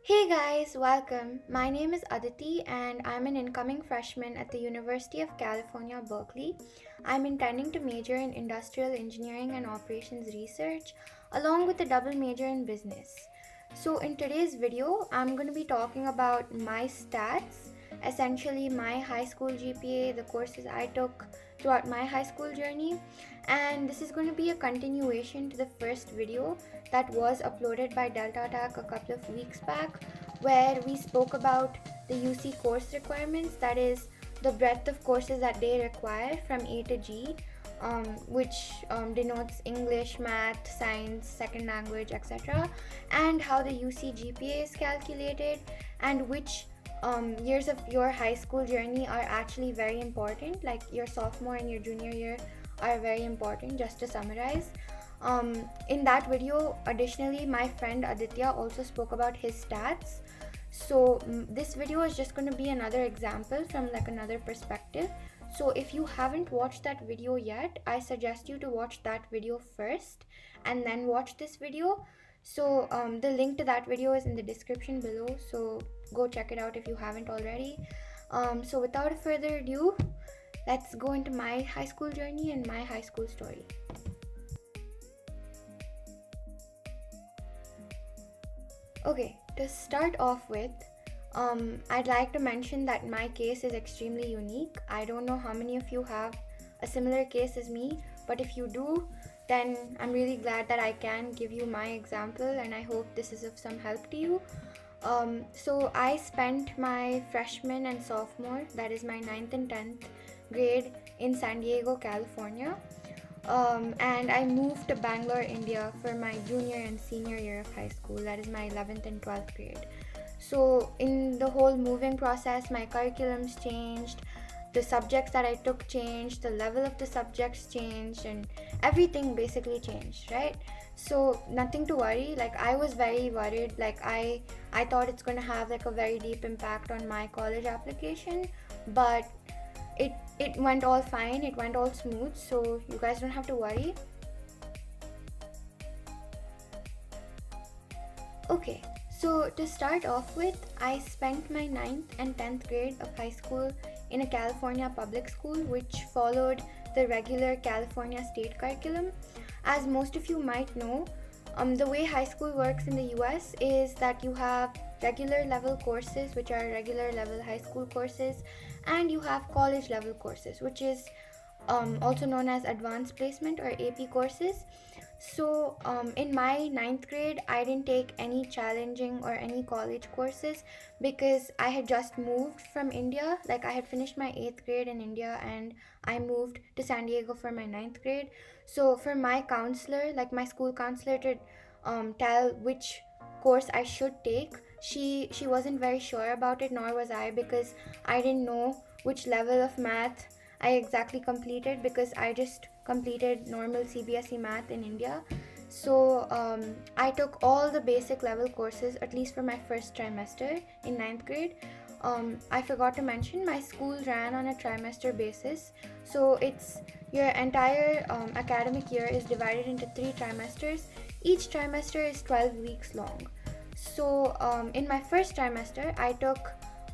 Hey guys, welcome. My name is Aditi and I'm an incoming freshman at the University of California, Berkeley. I'm intending to major in industrial engineering and operations research along with a double major in business. So, in today's video, I'm going to be talking about my stats, essentially my high school GPA, the courses I took throughout my high school journey, and this is going to be a continuation to the first video that was uploaded by Delta Tack a couple of weeks back, where we spoke about the UC course requirements, that is, the breadth of courses that they require from A to G, which denotes English, math, science, second language, etc., and how the UC GPA is calculated, and which years of your high school journey are actually very important, like your sophomore and your junior year are very important, just to summarize. In that video, additionally, my friend Aditya also spoke about his stats. So this video is just going to be another example from like another perspective. So if you haven't watched that video yet, I suggest you to watch that video first and then watch this video. So the link to that video is in the description below, so go check it out if you haven't already. So without further ado, let's go into my high school journey and my high school story. Okay, to start off with, I'd like to mention that my case is extremely unique. I don't know how many of you have a similar case as me, but if you do, then I'm really glad that I can give you my example, and I hope this is of some help to you. So I spent my freshman and sophomore, that is my 9th and 10th grade, in San Diego, California. And I moved to Bangalore, India for my junior and senior year of high school, that is my 11th and 12th grade. So in the whole moving process, my curriculums changed, the subjects that I took changed, the level of the subjects changed, and everything basically changed, right? So nothing to worry. Like, I was very worried. Like, I thought it's going to have like a very deep impact on my college application, but it went all fine, it went all smooth, so you guys don't have to worry. Okay, so to start off with, I spent my 9th and 10th grade of high school in a California public school which followed the regular California state curriculum. As most of you might know, the way high school works in the US is that you have regular level courses, which are regular level high school courses, and you have college level courses, which is also known as advanced placement or AP courses. So in my 9th grade, I didn't take any challenging or any college courses because I had just moved from India. Like, I had finished my 8th grade in India and I moved to San Diego for my 9th grade. So for my counselor, like my school counselor, to tell which course I should take, she wasn't very sure about it, nor was I, because I didn't know which level of math I exactly completed, because I just completed normal CBSE math in India. So I took all the basic level courses, at least for my first trimester in 9th grade. I forgot to mention, my school ran on a trimester basis. So it's your entire academic year is divided into 3 trimesters. Each trimester is 12 weeks long. So in my first trimester, I took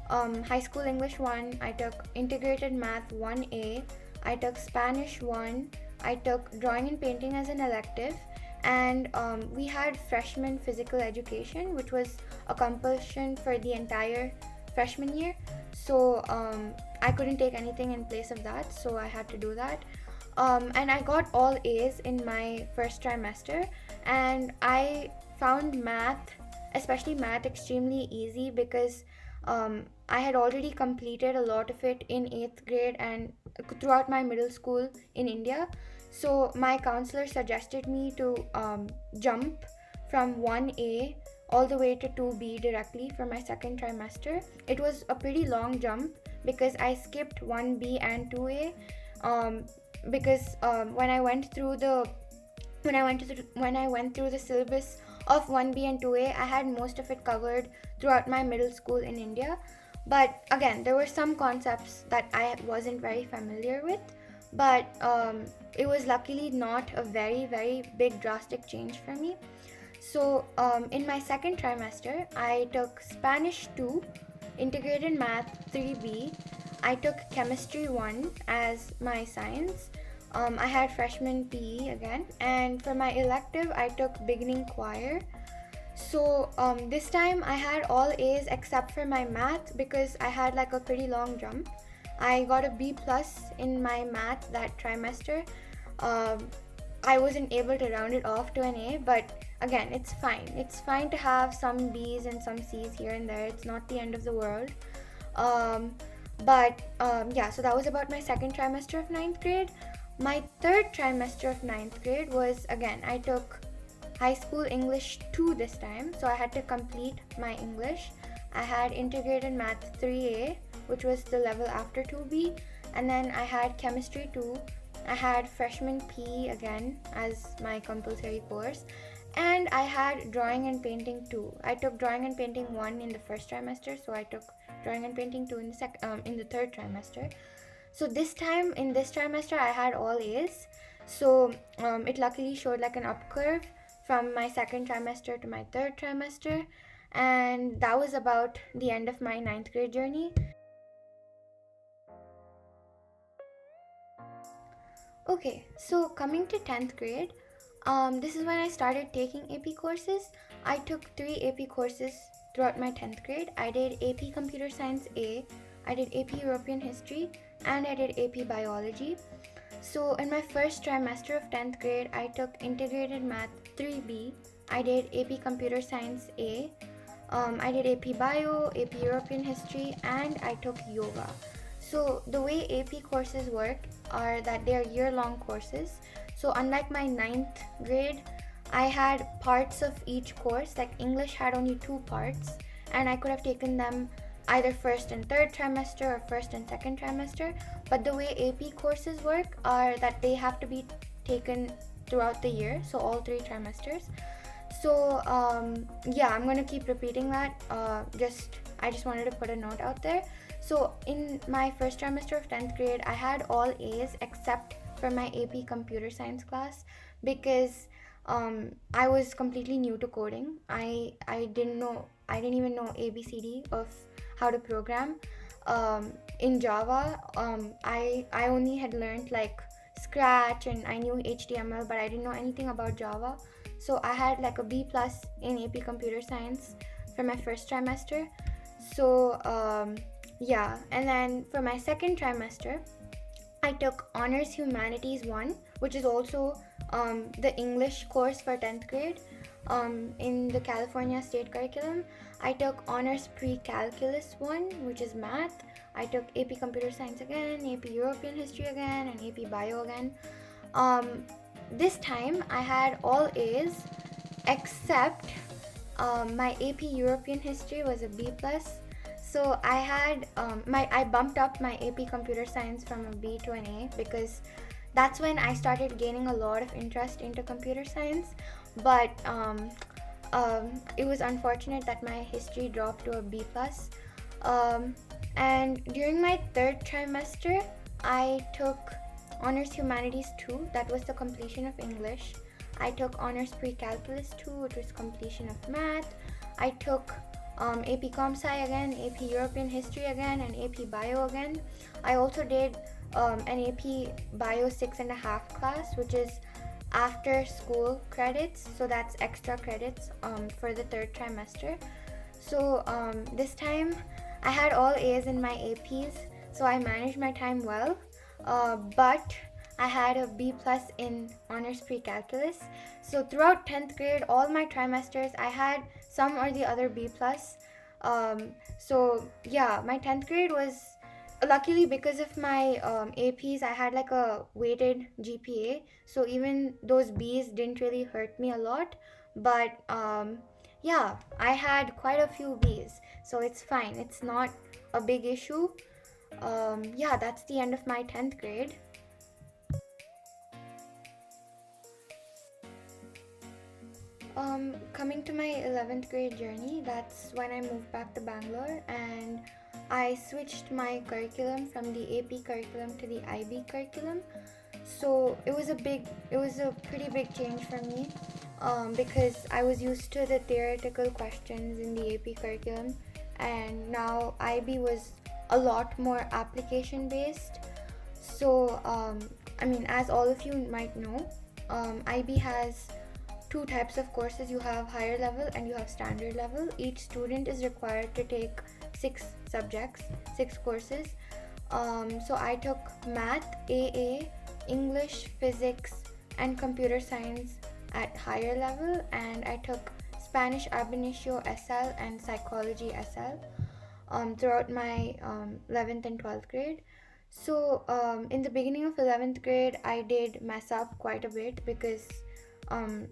High School English 1, I took Integrated Math 1A, I took Spanish 1, I took Drawing and Painting as an elective, and we had freshman physical education, which was a compulsion for the entire freshman year. So I couldn't take anything in place of that, so I had to do that. And I got all A's in my first trimester, and I found math, especially math, extremely easy because I had already completed a lot of it in 8th grade and throughout my middle school in India. So my counselor suggested me to jump from 1A all the way to 2B directly for my second trimester. It was a pretty long jump because I skipped 1B and 2A because when I went through the syllabus of 1B and 2A, I had most of it covered throughout my middle school in India. But again, there were some concepts that I wasn't very familiar with, but it was luckily not a very, very big drastic change for me. So in my second trimester, I took Spanish 2, Integrated Math 3B. I took Chemistry 1 as my science. I had freshman PE again. And for my elective, I took Beginning Choir. So this time I had all A's except for my math because I had like a pretty long jump. I got a B plus in my math that trimester. Um, I wasn't able to round it off to an A, but again, it's fine. It's fine to have some B's and some C's here and there. It's not the end of the world. Um, but so that was about my second trimester of ninth grade. My third trimester of ninth grade was, again, I took high school English 2 this time, so I had to complete my English. I had integrated math 3A, which was the level after 2B, and then I had chemistry 2. I had freshman PE again as my compulsory course, and I had drawing and painting 2. I took drawing and painting 1 in the first trimester, so I took drawing and painting 2 in the third trimester. So this time in this trimester I had all A's, so it luckily showed like an up curve from my second trimester to my third trimester, and that was about the end of my ninth grade journey. Okay, so coming to 10th grade, this is when I started taking AP courses. I took 3 AP courses throughout my 10th grade. I did AP Computer Science A, I did AP European History, and I did AP Biology. So in my first trimester of 10th grade, I took Integrated Math 3B, I did AP Computer Science A, I did AP Bio, AP European History, and I took Yoga. So the way AP courses work are that they are year-long courses. So unlike my ninth grade, I had parts of each course, like English had only 2 parts, and I could have taken them either first and third trimester or first and second trimester. But the way AP courses work are that they have to be taken throughout the year, so all 3 trimesters. So I'm going to keep repeating that. I just wanted to put a note out there. So in my first trimester of 10th grade, I had all A's except for my AP Computer Science class because I was completely new to coding. I didn't even know ABCD of how to program. In Java, I only had learned like Scratch and I knew HTML, but I didn't know anything about Java. So I had like a B plus in AP Computer Science for my first trimester. So and then for my second trimester, I took Honors Humanities 1, which is also the English course for 10th grade in the California state curriculum. I took Honors Pre-Calculus 1, which is math. I took AP Computer Science again, AP European History again, and AP Bio again. This time I had all A's except my AP European History was a B plus. So I had I bumped up my AP Computer Science from a B to an A because that's when I started gaining a lot of interest into computer science. But it was unfortunate that my history dropped to a B plus. And during my third trimester, I took Honors Humanities 2, that was the completion of English. I took Honors Pre-Calculus 2, which was completion of math. I took AP Com Sci again, AP European History again, and AP Bio again. I also did an AP Bio 6.5 class, which is after school credits, so that's extra credits for the third trimester. So this time I had all A's in my APs, so I managed my time well, but I had a B plus in Honors Pre-Calculus. So throughout 10th grade, all my trimesters, I had some or the other B plus. My 10th grade was, luckily because of my APs, I had like a weighted GPA. So even those B's didn't really hurt me a lot. But I had quite a few B's. So it's fine. It's not a big issue. That's the end of my 10th grade. Coming to my 11th grade journey, that's when I moved back to Bangalore and I switched my curriculum from the AP curriculum to the IB curriculum. So it was a pretty big change for me because I was used to the theoretical questions in the AP curriculum, and now IB was a lot more application based. So, as all of you might know, IB has two types of courses. You have higher level and you have standard level. Each student is required to take 6 subjects, 6 courses. So I took math, AA, English, physics, and computer science at higher level, and I took Spanish ab initio SL and psychology SL throughout my 11th and 12th grade. So, in the beginning of 11th grade, I did mess up quite a bit because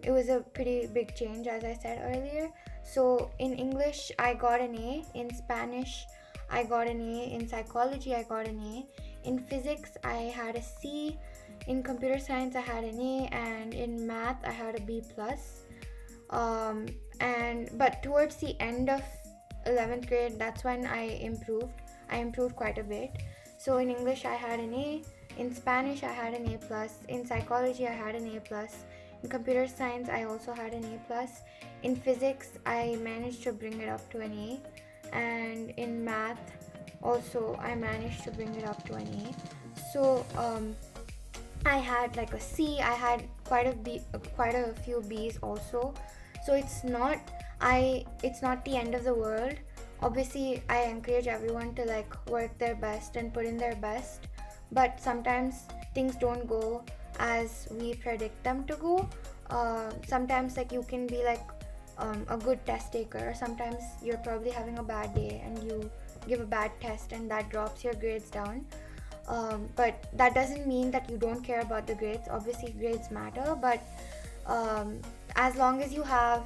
it was a pretty big change, as I said earlier. So, in English, I got an A. In Spanish, I got an A. In psychology, I got an A. In physics, I had a C. In computer science, I had an A. And in math, I had a B plus. But towards the end of 11th grade, that's when I improved quite a bit. So in English I had an A, in Spanish I had an A plus, in psychology I had an A plus, in computer science I also had an A plus, in physics I managed to bring it up to an A, and in math also I managed to bring it up to an A. So I had like a C. I had quite a few B's also. So it's not the end of the world. Obviously, I encourage everyone to like work their best and put in their best, but sometimes things don't go as we predict them to go. Sometimes like you can be like a good test taker, or sometimes you're probably having a bad day and you give a bad test and that drops your grades down. But that doesn't mean that you don't care about the grades. Obviously grades matter, but as long as you have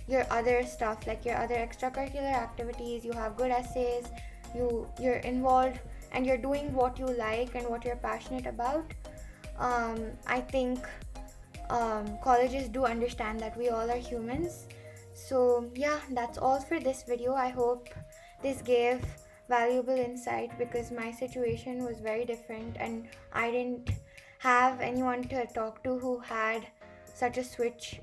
your other stuff, like your other extracurricular activities, you have good essays, you're involved and you're doing what you like and what you're passionate about, I think colleges do understand that we all are humans. So yeah, that's all for this video. I hope this gave valuable insight, because my situation was very different and I didn't have anyone to talk to who had such a switch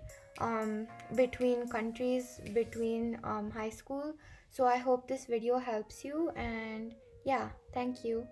between countries, between high school. So I hope this video helps you, and yeah, thank you.